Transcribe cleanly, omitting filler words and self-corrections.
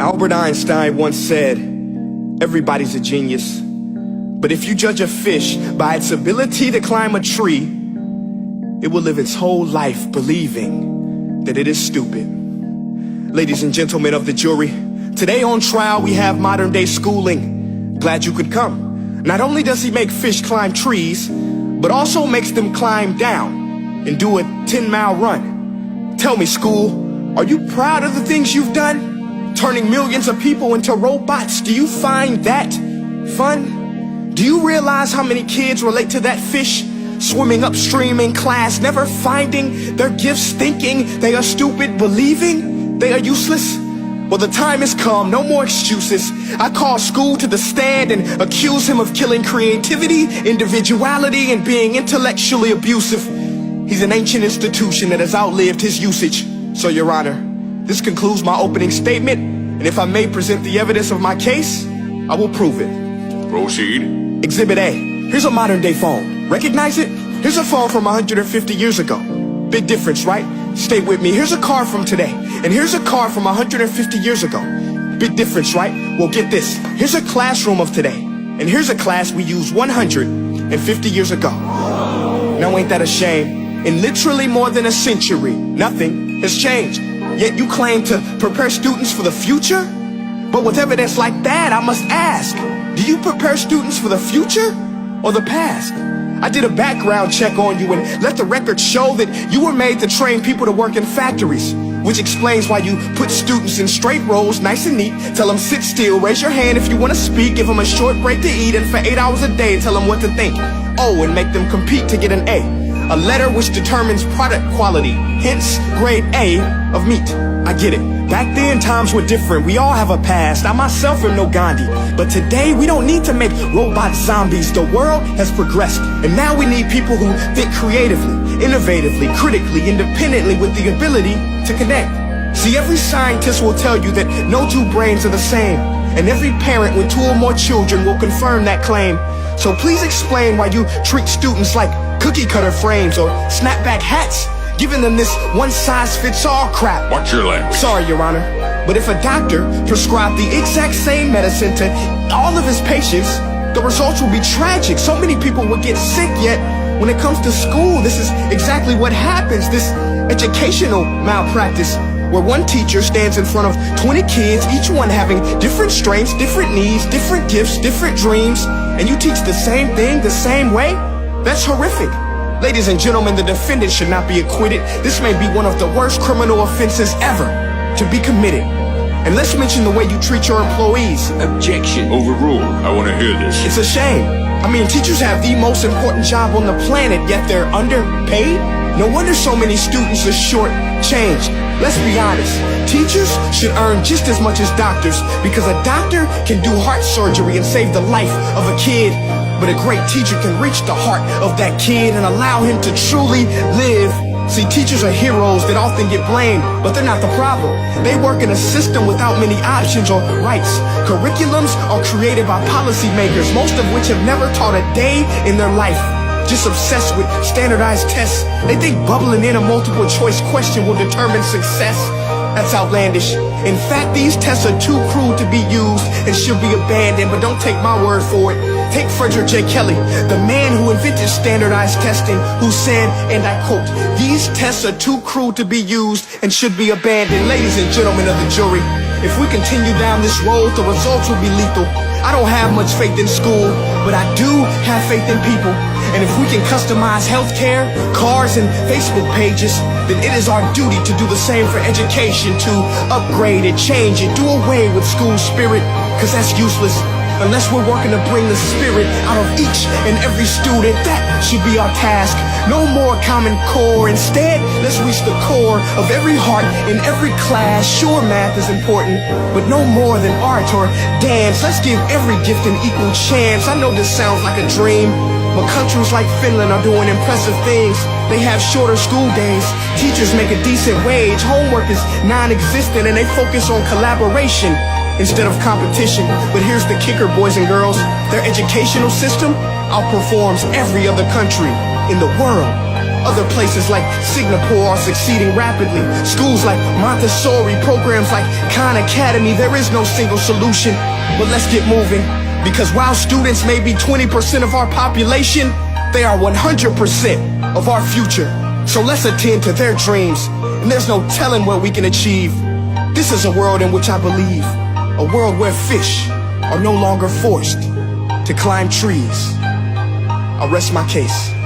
Albert Einstein once said, everybody's a genius. But if you judge a fish by its ability to climb a tree, it will live its whole life believing that it is stupid. Ladies and gentlemen of the jury, today on trial we have modern day schooling. Glad you could come. Not only does he make fish climb trees, but also makes them climb down and do a 10-mile run. Tell me, school, are you proud of the things you've done? Turning millions of people into robots, do you find that fun? Do you realize how many kids relate to that fish? Swimming upstream in class, never finding their gifts, thinking they are stupid, believing they are useless? Well, the time has come, no more excuses. I call school to the stand and accuse him of killing creativity, individuality, and being intellectually abusive. He's an ancient institution that has outlived his usage. So, Your Honor, this concludes my opening statement, and if I may present the evidence of my case, I will prove it. Proceed. Exhibit A. Here's a modern day phone. Recognize it? Here's a phone from 150 years ago. Big difference, right? Stay with me. Here's a car from today, and here's a car from 150 years ago. Big difference, right? Well, get this. Here's a classroom of today, and here's a class we used 150 years ago. Now ain't that a shame? In literally more than a century, nothing has changed. Yet you claim to prepare students for the future? But with evidence like that, I must ask, do you prepare students for the future or the past? I did a background check on you and let the record show that you were made to train people to work in factories, which explains why you put students in straight rows, nice and neat, tell them sit still, raise your hand if you want to speak, give them a short break to eat, and for 8 hours a day tell them what to think. Oh, and make them compete to get an A letter which determines product quality, hence grade A of meat. I get it. Back then, times were different. We all have a past. I myself am no Gandhi. But today, we don't need to make robot zombies. The world has progressed. And now we need people who think creatively, innovatively, critically, independently, with the ability to connect. See, every scientist will tell you that no two brains are the same. And every parent with 2 or more children will confirm that claim. So please explain why you treat students like cookie cutter frames or snapback hats, giving them this one-size-fits-all crap. Watch your language. Sorry, Your Honor, but if a doctor prescribed the exact same medicine to all of his patients, the results will be tragic. So many people will get sick, yet when it comes to school, this is exactly what happens. This educational malpractice, where one teacher stands in front of 20 kids, each one having different strengths, different needs, different gifts, different dreams, and you teach the same thing the same way? That's horrific. Ladies and gentlemen, the defendant should not be acquitted. This may be one of the worst criminal offenses ever to be committed. And let's mention the way you treat your employees. Objection. Overruled. I want to hear this. It's a shame. I mean, teachers have the most important job on the planet, yet they're underpaid? No wonder so many students are short-changed. Let's be honest. Teachers should earn just as much as doctors, because a doctor can do heart surgery and save the life of a kid. But a great teacher can reach the heart of that kid and allow him to truly live. See, teachers are heroes that often get blamed, but they're not the problem. They work in a system without many options or rights. Curriculums are created by policymakers, most of which have never taught a day in their life. Just obsessed with standardized tests. They think bubbling in a multiple choice question will determine success. That's outlandish. In fact, these tests are too cruel to be used and should be abandoned, but don't take my word for it. Take Frederick J. Kelly, the man who invented standardized testing, who said, and I quote, "These tests are too cruel to be used and should be abandoned." Ladies and gentlemen of the jury, if we continue down this road, the results will be lethal. I don't have much faith in school, but I do have faith in people. And if we can customize healthcare, cars, and Facebook pages, then it is our duty to do the same for education, to upgrade it, change it, do away with school spirit, because that's useless. Unless we're working to bring the spirit out of each and every student, that should be our task. No more Common Core. Instead, let's reach the core of every heart in every class. Sure, math is important, but no more than art or dance. Let's give every gift an equal chance. I know this sounds like a dream, but countries like Finland are doing impressive things. They have shorter school days. Teachers make a decent wage. Homework is non-existent, and they focus on collaboration instead of competition. But here's the kicker, boys and girls. Their educational system outperforms every other country in the world. Other places like Singapore are succeeding rapidly. Schools like Montessori, programs like Khan Academy. There is no single solution, but let's get moving. Because while students may be 20% of our population, they are 100% of our future. So let's attend to their dreams, and there's no telling what we can achieve. This is a world in which I believe, a world where fish are no longer forced to climb trees. I'll rest my case.